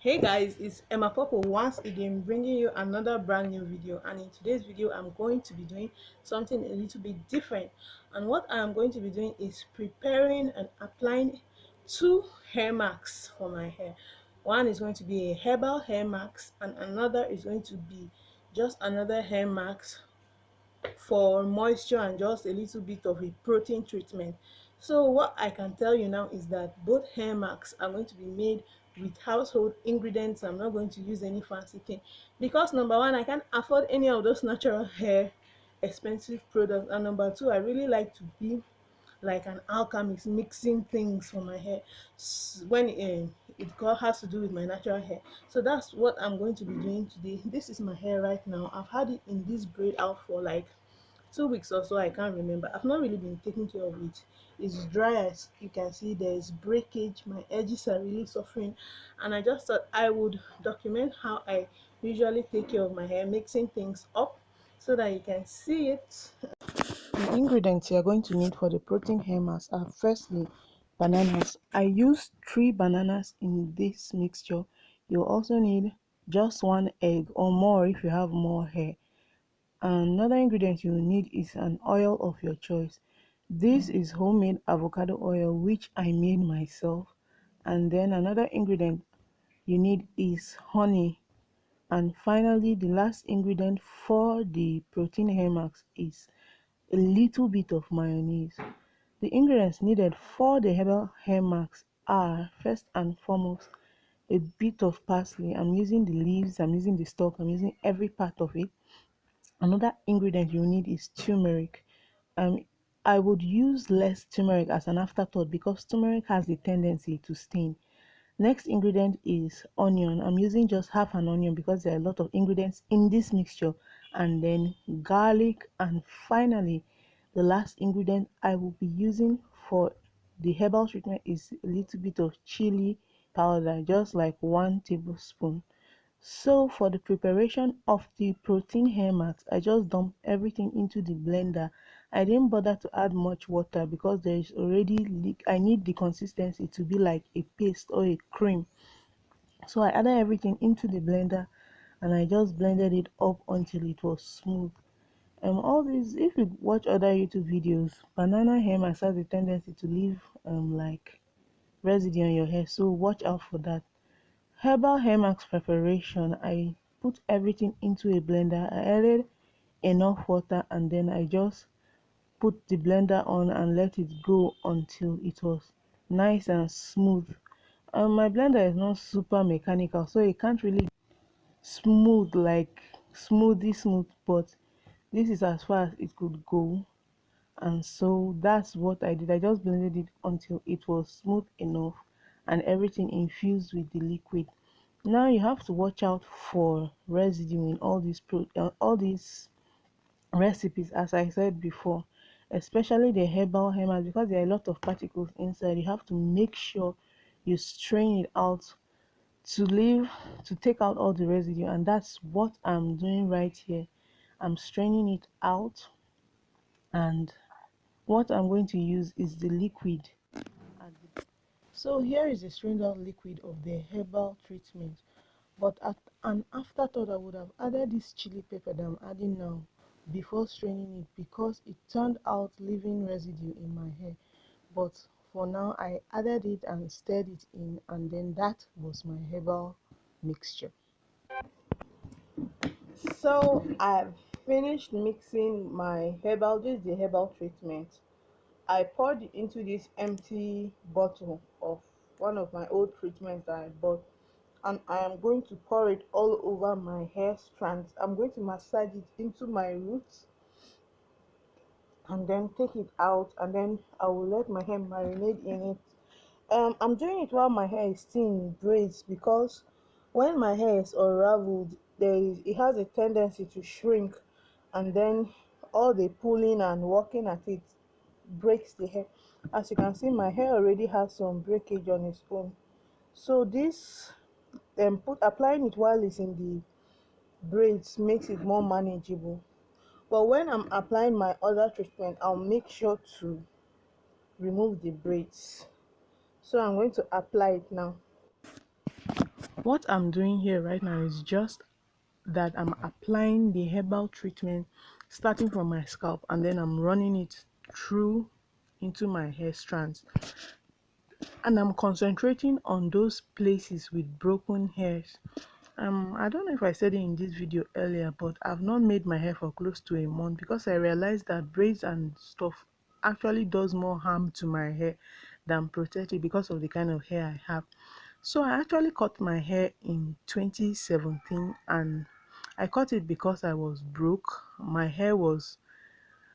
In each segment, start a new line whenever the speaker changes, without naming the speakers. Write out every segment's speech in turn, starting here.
Hey guys, it's Emma Popo once again bringing you another brand new video, and in today's video I'm going to be doing something a little bit different. And what I am going to be doing is preparing and applying two hair masks for my hair. One is going to be a herbal hair mask and another is going to be just another hair mask for moisture and just a little bit of a protein treatment. So what I can tell you now is that both hair masks are going to be made with household ingredients. I'm not going to use any fancy thing because number one, I can't afford any of those natural hair expensive products, and number two, I really like to be like an alchemist, mixing things for my hair when has to do with my natural hair. So that's what I'm going to be doing today. This is my hair right now. I've had it in this braid out for like 2 weeks or so. I can't remember. I've not really been taking care of it. It's dry, as you can see. There's breakage, my edges are really suffering, and I just thought I would document how I usually take care of my hair, mixing things up so that you can see it. The ingredients you're going to need for the protein hair mask are firstly bananas. I use 3 bananas in this mixture. You also need just 1 egg or more if you have more hair. Another ingredient you will need is an oil of your choice. This is homemade avocado oil which I made myself. And then another ingredient you need is honey. And finally, the last ingredient for the protein hair mask is a little bit of mayonnaise. The ingredients needed for the herbal hair mask are first and foremost a bit of parsley. I'm using the leaves, I'm using the stalk, I'm using every part of it. Another ingredient you need is turmeric. Um, I would use less turmeric as an afterthought because turmeric has the tendency to stain. Next ingredient is onion. I'm using just half an onion because there are a lot of ingredients in this mixture. And then garlic. And finally, the last ingredient I will be using for the herbal treatment is a little bit of chili powder, just like 1 tablespoon. So for the preparation of the protein hair mask, I just dumped everything into the blender. I didn't bother to add much water because there is already leak. I need the consistency to be like a paste or a cream. So I added everything into the blender and I just blended it up until it was smooth. All these, if you watch other YouTube videos, banana hair mask has a tendency to leave like residue on your hair, so watch out for that. Herbal hair mask preparation, I put everything into a blender. I added enough water and then I just put the blender on and let it go until it was nice and smooth. My blender is not super mechanical, so it can't really smooth like smoothie smooth, but this is as far as it could go. And so that's what I did. I just blended it until it was smooth enough and everything infused with the liquid. Now you have to watch out for residue in all these recipes, as I said before, especially the herbal hair mask, because there are a lot of particles inside. You have to make sure you strain it out to take out all the residue, and that's what I'm doing right here. I'm straining it out, and what I'm going to use is the liquid. So here is the strained out liquid of the herbal treatment. But at an afterthought, I would have added this chili pepper that I'm adding now before straining it because it turned out leaving residue in my hair. But for now, I added it and stirred it in, and then that was my herbal mixture. So I've finished mixing my herbal, this is the herbal treatment. I poured it into this empty bottle of one of my old treatments that I bought, and I am going to pour it all over my hair strands. I'm going to massage it into my roots and then take it out, and then I will let my hair marinate in it. I'm doing it while my hair is still in braids because when my hair is unraveled, it has a tendency to shrink, and then all the pulling and working at it breaks the hair. As you can see, my hair already has some breakage on its own. So this applying it while it's in the braids makes it more manageable. But when I'm applying my other treatment, I'll make sure to remove the braids. So I'm going to apply it now. What I'm doing here right now is just that I'm applying the herbal treatment starting from my scalp, and then I'm running it through into my hair strands, and I'm concentrating on those places with broken hairs. I don't know if I said it in this video earlier, but I've not made my hair for close to a month because I realized that braids and stuff actually does more harm to my hair than protect it because of the kind of hair I have. So I actually cut my hair in 2017, and I cut it because I was broke. My hair was,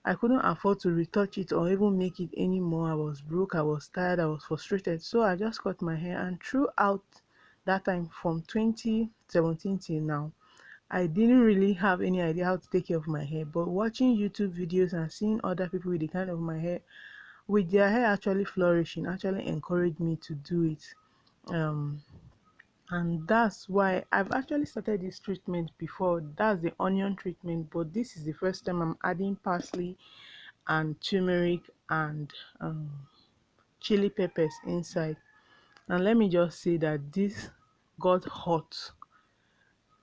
I couldn't afford to retouch it or even make it anymore. I was broke, I was tired, I was frustrated. So I just cut my hair, and throughout that time from 2017 till now, I didn't really have any idea how to take care of my hair. But watching YouTube videos and seeing other people with the kind of my hair, with their hair actually flourishing, actually encouraged me to do it. Um, and that's why I've actually started this treatment before. That's the onion treatment, but this is the first time I'm adding parsley and turmeric and um, chili peppers inside. And let me just say that this got hot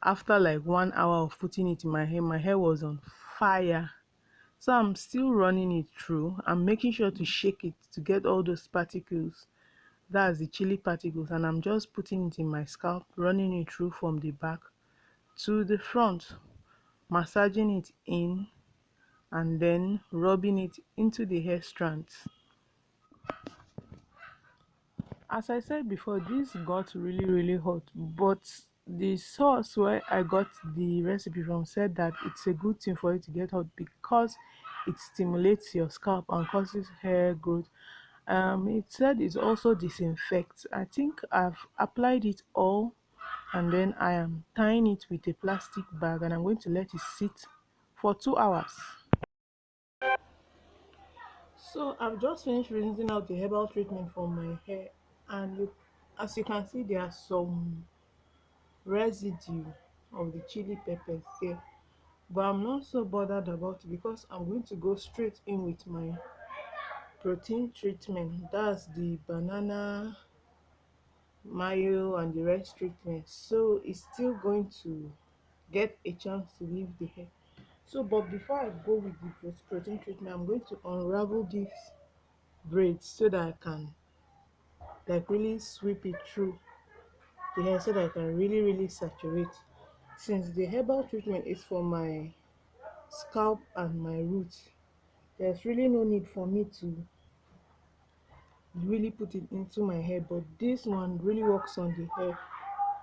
after like 1 hour of putting it in my hair. My hair was on fire, so I'm still running it through. I'm making sure to shake it to get all those particles, that's the chili particles, and I'm just putting it in my scalp, running it through from the back to the front, massaging it in, and then rubbing it into the hair strands. As I said before, this got really hot, but the source where I got the recipe from said that it's a good thing for it to get hot because it stimulates your scalp and causes hair growth. It said it also disinfects. I think I've applied it all, and then I am tying it with a plastic bag, and I'm going to let it sit for 2 hours. So I've just finished rinsing out the herbal treatment from my hair, and as you can see, there are some residue of the chili peppers there, but I'm not so bothered about it because I'm going to go straight in with my protein treatment. That's the banana mayo and the rest treatment, so it's still going to get a chance to leave the hair. So but before I go with the protein treatment, I'm going to unravel this braids so that I can like really sweep it through the hair so that I can really saturate. Since the herbal treatment is for my scalp and my roots, there's really no need for me to really put it into my hair, but this one really works on the hair,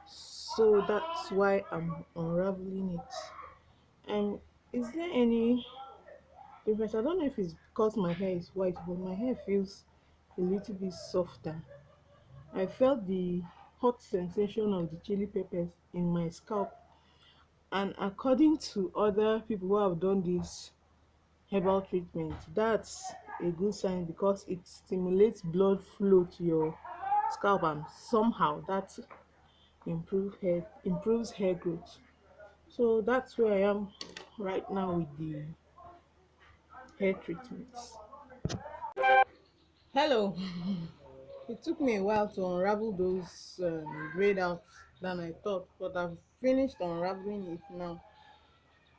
so that's why I'm unraveling it. And is there any difference? I don't know if it's because my hair is white, but my hair feels a little bit softer. I felt the hot sensation of the chili peppers in my scalp, and according to other people who have done this herbal treatment, that's a good sign because it stimulates blood flow to your scalp, and somehow that improves hair growth. So that's where I am right now with the hair treatments. Hello. It took me a while to unravel those braid out than I thought, but I've finished unraveling it now.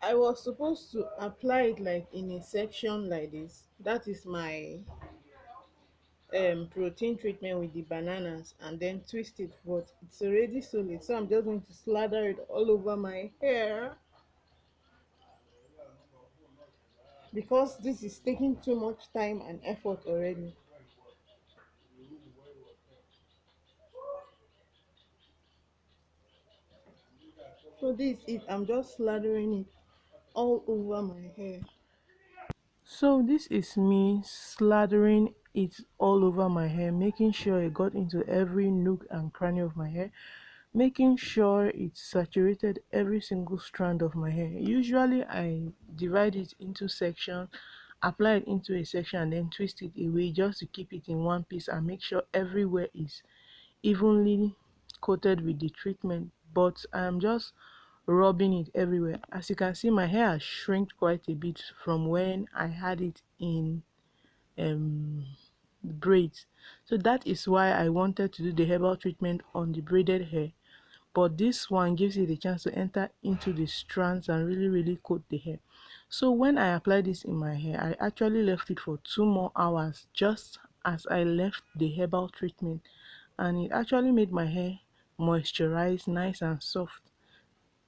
I was supposed to apply it like in a section like this. That is my protein treatment with the bananas, and then twist it, but it's already solid, so I'm just going to slather it all over my hair because this is taking too much time and effort already. So this is it. I'm just slathering it all over my hair. So this is me slathering it all over my hair, making sure it got into every nook and cranny of my hair, making sure it saturated every single strand of my hair. Usually I divide it into sections, apply it into a section, and then twist it away just to keep it in one piece and make sure everywhere is evenly coated with the treatment. But I'm just rubbing it everywhere. As you can see, my hair has shrinked quite a bit from when I had it in um braids. So that is why I wanted to do the herbal treatment on the braided hair. but this one gives it the chance to enter into the strands and really coat the hair. So when I applied this in my hair, I actually left it for 2 more hours, just as I left the herbal treatment, and it actually made my hair moisturize, nice and soft.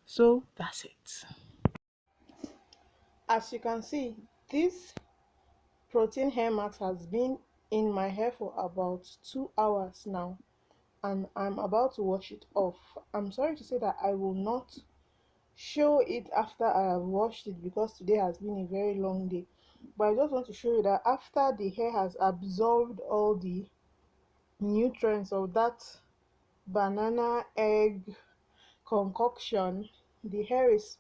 So that's it. As you can see, this protein hair mask has been in my hair for about 2 hours now, and I'm about to wash it off. I'm sorry to say that I will not show it after I have washed it because today has been a very long day, but I just want to show you that after the hair has absorbed all the nutrients of that banana egg concoction, the hair is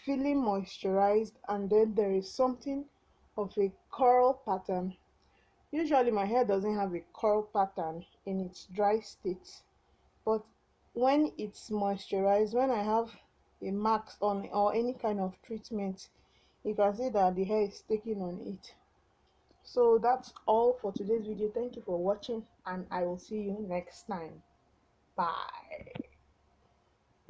feeling moisturized, and then there is something of a curl pattern. Usually my hair doesn't have a curl pattern in its dry state, but when it's moisturized, when I have a mask on or any kind of treatment, you can see that the hair is taking on it. So that's all for today's video. Thank you for watching, and I will see you next time. Bye.